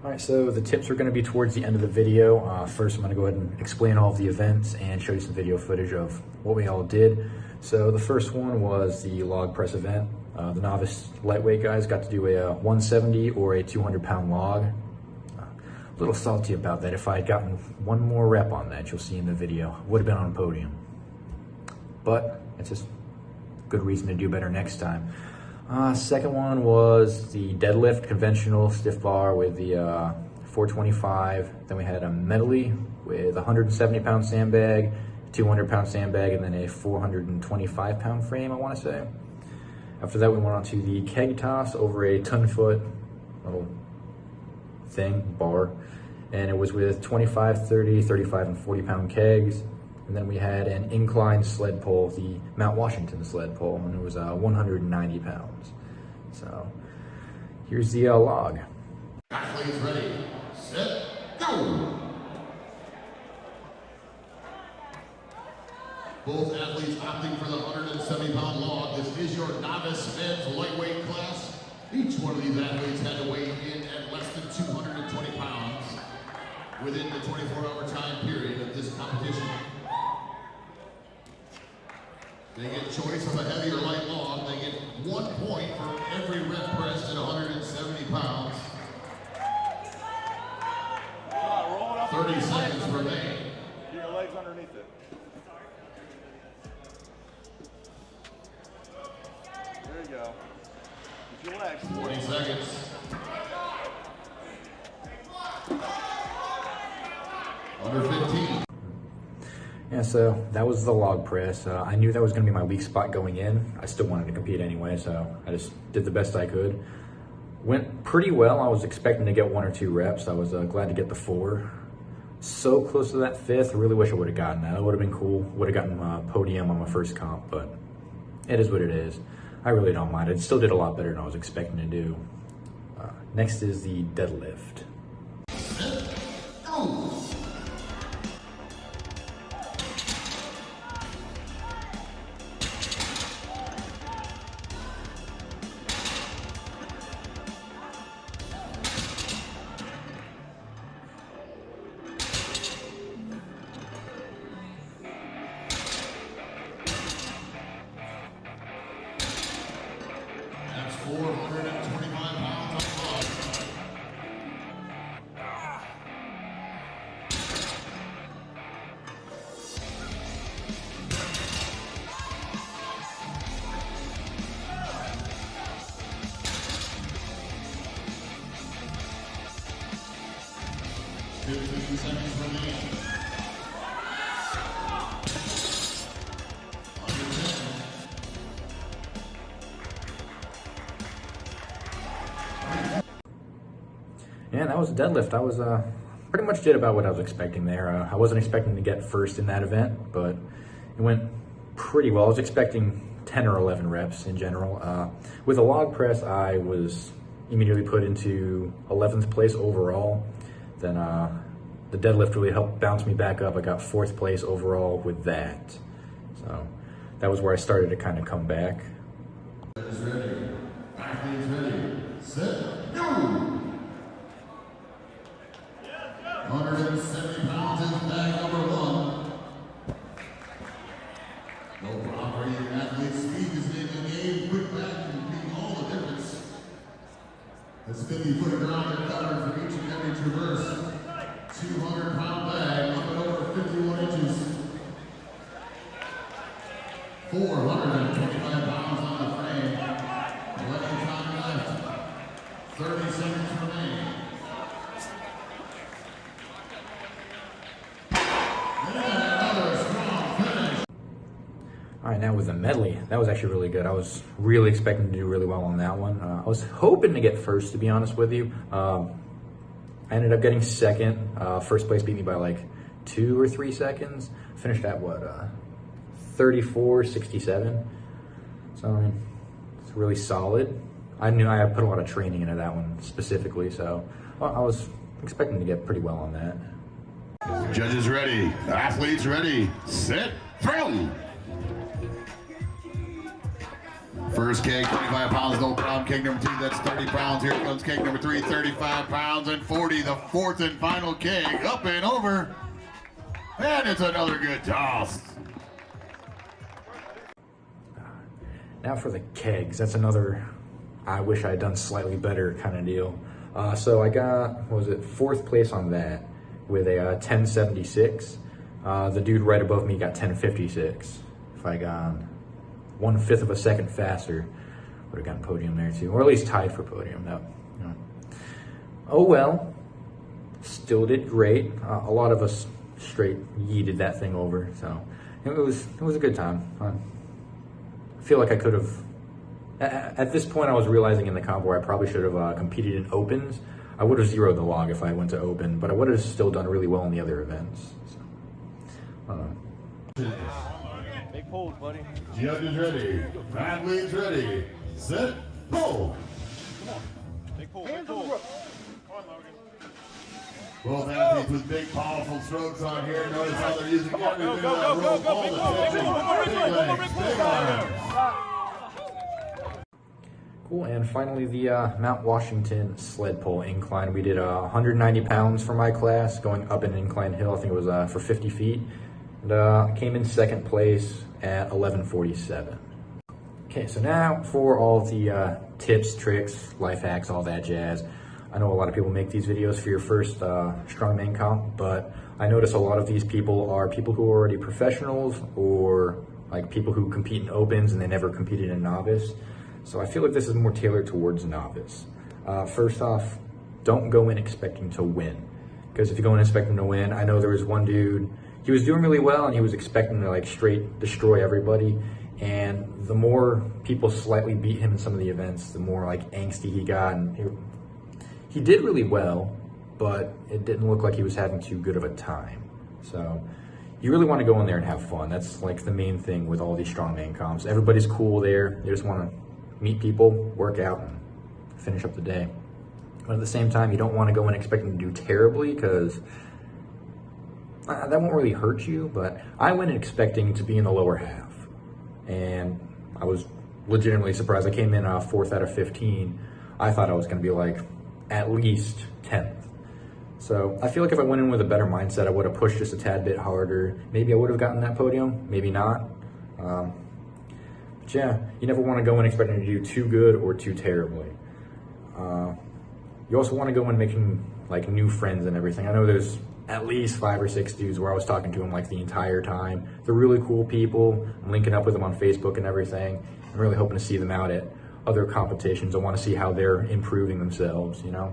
All right, so the tips are going to be towards the end of the video. First, I'm going to go ahead and explain all of the events and show you some video footage of what we all did. So the first one was the log press event. The novice lightweight guys got to do a 170 or a 200-pound log. A little salty about that. If I had gotten one more rep on that, you'll see in the video, would have been on a podium. But it's just good reason to do better next time. Second one was the deadlift conventional stiff bar with the 425. Then we had a medley with a 170-pound sandbag, 200-pound sandbag, and then a 425-pound frame, I want to say. After that, we went on to the keg toss over a 10-foot little thing, bar. And it was with 25, 30, 35, and 40-pound kegs. And then we had an incline sled pull, the Mount Washington sled pull, and it was 190 pounds. So here's the log. Athletes ready, set, go! Both athletes opting for the 170-pound log. This is your novice men's lightweight class. Each one of these athletes had to weigh in at less than 220 pounds within the 24-hour time period of this competition. They get choice of a heavy or light log. They get 1 point for every rep pressed at 170 pounds. 30 seconds remain. Get your legs underneath it. There you go. Get your legs. 20 seconds. Under 15. Yeah, so that was the log press. I knew that was going to be my weak spot going in. I still wanted to compete anyway, so I just did the best I could. Went pretty well. I was expecting to get 1 or 2 reps. I was glad to get the 4. So close to that 5th. I really wish I would have gotten that. It would have been cool. Would have gotten a podium on my first comp, but it is what it is. I really don't mind. I still did a lot better than I was expecting to do. Next is the deadlift. Go! That's 425 pounds on the log. Seconds remaining. Under 10. Yeah, that was a deadlift. I was pretty much did about what I was expecting there. I wasn't expecting to get first in that event, but it went pretty well. I was expecting 10 or 11 reps in general. With a log press, I was immediately put into 11th place overall. Then the deadlift really helped bounce me back up. I got 4th place overall with that. So that was where I started to kind of come back. Athletes ready. Athletes ready. Set. Go! 170 pounds in bag number 1. No operating athlete's speed is in the game. Quick back can make all the difference. That's 50-foot ground are covered for each and every traverse. 200-pound bag, up and over 51 inches. 425 pounds on the frame. 11 time left. 30 seconds remain. And another strong finish. All right, now with the medley, that was actually really good. I was really expecting to do really well on that one. I was hoping to get first, to be honest with you. I ended up getting 2nd. First place beat me by like 2 or 3 seconds. Finished at what, 34.67. So I mean, it's really solid. I knew I had put a lot of training into that one specifically, so I was expecting to get pretty well on that. Judges ready, athletes ready, set, throw! First keg, 25 pounds, no problem. Keg number 2, that's 30 pounds. Here comes keg number 3, 35 pounds and 40. The fourth and final keg, up and over. And it's another good toss. Now for the kegs, that's another I wish I had done slightly better kind of deal. So I got, what was it, 4th place on that with a 1076. The dude right above me got 1056. If I got 1/5 of a second faster, would have gotten podium there too, or at least tied for podium. No. Oh well, still did great. A lot of us straight yeeted that thing over, so it was a good time. I feel like I could have. At this point, I was realizing in the comp where I probably should have competed in opens. I would have zeroed the log if I went to open, but I would have still done really well in the other events. So, Big pulls, buddy. Judges ready, athletes ready, set, pull. Come on. Big pull, big pull. Come on, Logan. Both athletes with big, powerful strokes on here. Notice how they're using everything. Go, big pull. cool, and finally the Mount Washington sled pull incline. We did 190 pounds for my class, going up an incline hill. I think it was for 50 feet. And came in 2nd place at 11:47. Okay, so now for all the tips, tricks, life hacks, all that jazz. I know a lot of people make these videos for your first Strongman comp, but I notice a lot of these people are people who are already professionals or like people who compete in opens and they never competed in novice. So I feel like this is more tailored towards novice. First off, don't go in expecting to win. Because if you go in expecting to win, I know there was one dude, he was doing really well and he was expecting to like straight destroy everybody. And the more people slightly beat him in some of the events, the more like angsty he got. And he did really well, but it didn't look like he was having too good of a time. So you really want to go in there and have fun. That's like the main thing with all these strongman comps. Everybody's cool there. They just want to meet people, work out, and finish up the day. But at the same time, you don't want to go in expecting to do terribly because that won't really hurt you. But I went in expecting to be in the lower half, and I was legitimately surprised. I came in 4th out of 15. I thought I was going to be like at least 10th. So I feel like if I went in with a better mindset, I would have pushed just a tad bit harder. Maybe I would have gotten that podium, maybe not. But yeah, you never want to go in expecting to do too good or too terribly. You also want to go in making like new friends and everything. I know there's at least 5 or 6 dudes where I was talking to them like the entire time. They're really cool people. I'm linking up with them on Facebook and everything. I'm really hoping to see them out at other competitions. I want to see how they're improving themselves, you know.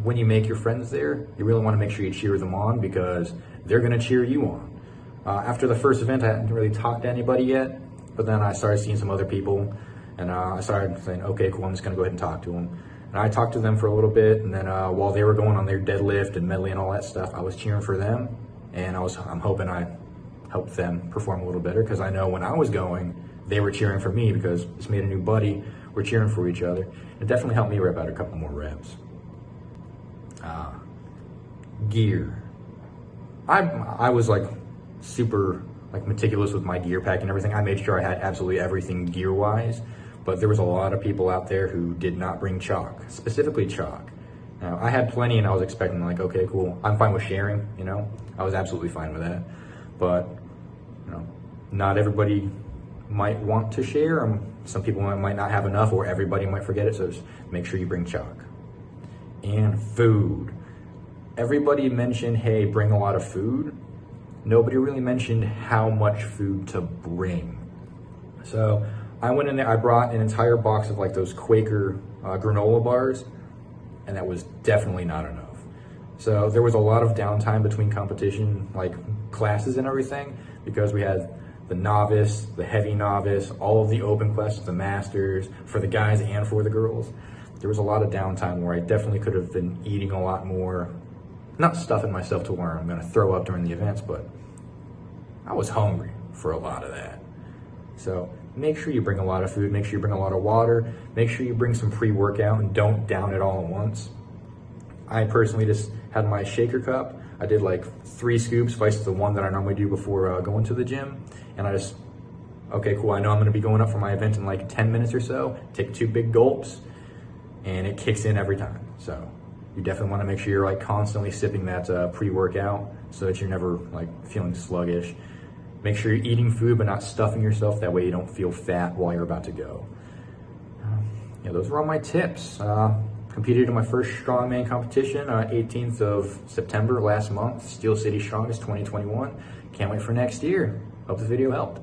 When you make your friends there, you really want to make sure you cheer them on because they're going to cheer you on. After the first event, I hadn't really talked to anybody yet, but then I started seeing some other people, and I started saying, okay, cool, I'm just going to go ahead and talk to them. And I talked to them for a little bit, and then while they were going on their deadlift and medley and all that stuff, I was cheering for them, and I'm hoping I helped them perform a little better because I know when I was going, they were cheering for me because just made a new buddy. We're cheering for each other. It definitely helped me rep out a couple more reps. Gear. I was like super like meticulous with my gear pack and everything. I made sure I had absolutely everything gear wise, but there was a lot of people out there who did not bring chalk, specifically chalk. Now I had plenty and I was expecting like, okay, cool. I'm fine with sharing, you know, I was absolutely fine with that, but you know, not everybody might want to share. Some people might not have enough or everybody might forget it. So just make sure you bring chalk. And food. Everybody mentioned, hey, bring a lot of food. Nobody really mentioned how much food to bring. So I went in there, I brought an entire box of like those Quaker granola bars, and that was definitely not enough. So there was a lot of downtime between competition, like classes and everything, because we had the novice, the heavy novice, all of the open classes, the masters, for the guys and for the girls. There was a lot of downtime where I definitely could have been eating a lot more. Not stuffing myself to where I'm going to throw up during the events, but I was hungry for a lot of that. So make sure you bring a lot of food, make sure you bring a lot of water, make sure you bring some pre-workout and don't down it all at once. I personally just had my shaker cup. I did like 3 scoops, vice the one that I normally do before going to the gym. And I just okay, cool, I know I'm gonna be going up for my event in like 10 minutes or so, take 2 big gulps, and it kicks in every time. So you definitely wanna make sure you're like constantly sipping that pre-workout so that you're never like feeling sluggish. Make sure you're eating food but not stuffing yourself, that way you don't feel fat while you're about to go. Yeah, those were all my tips. Competed in my first Strongman competition, 18th of September last month, Steel City Strongest 2021. Can't wait for next year. Hope this video helped.